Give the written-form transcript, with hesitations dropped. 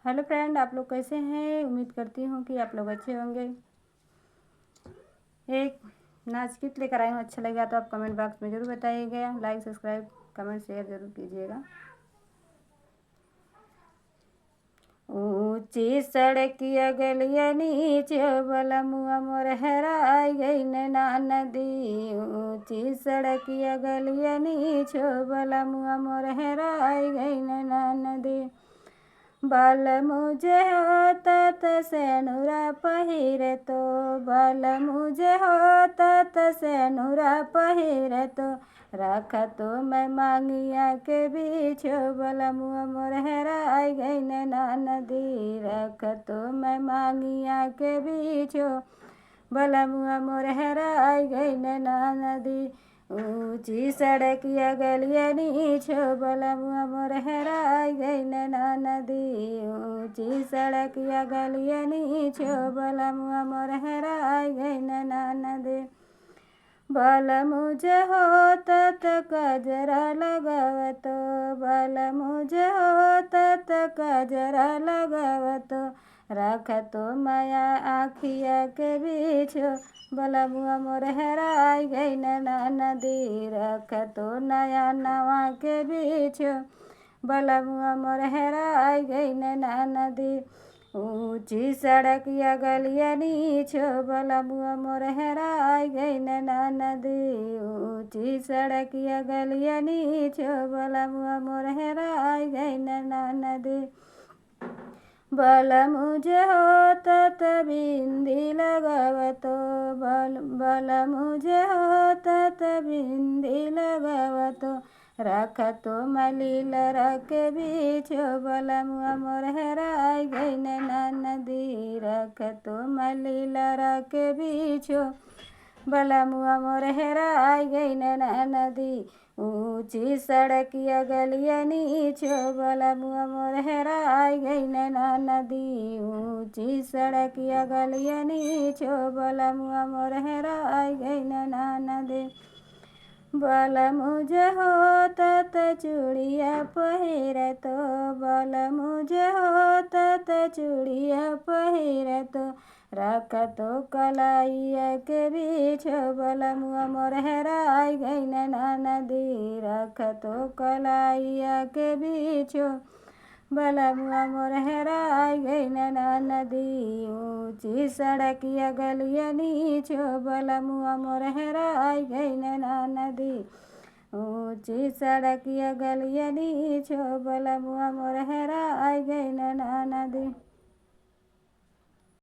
Hello friend, आप लोग कैसे हैं। उम्मीद करती हूँ कि आप लोग अच्छे होंगे। एक नाच गीत लेकर आई हूँ, अच्छा लगा तो आप कमेंट बॉक्स में ज़रूर बताइएगा। लाइक सब्सक्राइब कमेंट शेयर ज़रूर कीजिएगा। ऊंची सड़किया गलिया नीचे बला मुआ मोर हेराई गई नैना नदी। ऊंची सड़किया गलिया नीचे बला मुआ मोर हेराई गई नैना नदी। बाल मुझे होता सेनुरा पहिरे तो, बाल मुझे होता सेनुरा पहिरे तो, रखा तो मैं मांगिया के बीच बला मुआ मोर हेराई गई नैना नदी। रखा तो मैं मांगिया के बीच बला मुआ मोर हेराई गई नैना नदी। ऊंची सड़किया गलिया नीचो बला मुआ मोर हेराई गई नैना नदी। ऊंची सड़किया गलिया नीचो बला मुआ मोर हेराई गई नैना नदी। बाल मुझे होता कजरा लगावतो, बाल मुझे होता कजरा लगावतो, रखा तो माया आखिया के बीच बला मुआ मोर हेराई गई नैना नदी। रखा तो नया नवा के बीच बला मुआ मोर हेराई गई नैना नदी। ऊंची सड़किया गलिया नीचो बला मुआ मोर हेराई गई नैना नदी। ऊंची सड़किया गलिया नीचो बला मुआ मोर हेराई गई नैना नदी। बाल मुझे होता बिंदी लगावतो, बाल मुझे होता बिंदी लगावतो, रखा तो मलील रखे बीच बला मुआ मोर हेराई गई नैना नदी। रखा तो मलील रखे बीच बला मुआ मोर हेराई गई नैना नदी। ऊंची सड़किया गलिया नीचो बला मुआ मोर हेराई गई नैना नदी। ऊंची सड़किया गलिया नीचो बला मुआ मोर हेराई गई नैना नदी। बाल मुझे होता चूड़िया पहिरे तो, बाल मुझे होता चूड़िया पहिरे तो, रखा तो कलाइया के बीच बला मुआ मोर हेराई गई नैना नदी। रखा तो कलाइया के बीच बला मुआ मोर हेराई गई नैना नदी। ऊंची सड़किया गलिया नीचो बला मुआ मोर हेराई गई नैना नदी। ऊंची सड़किया गलिया नीचो बला मुआ मोर हेराई गई नैना नदी।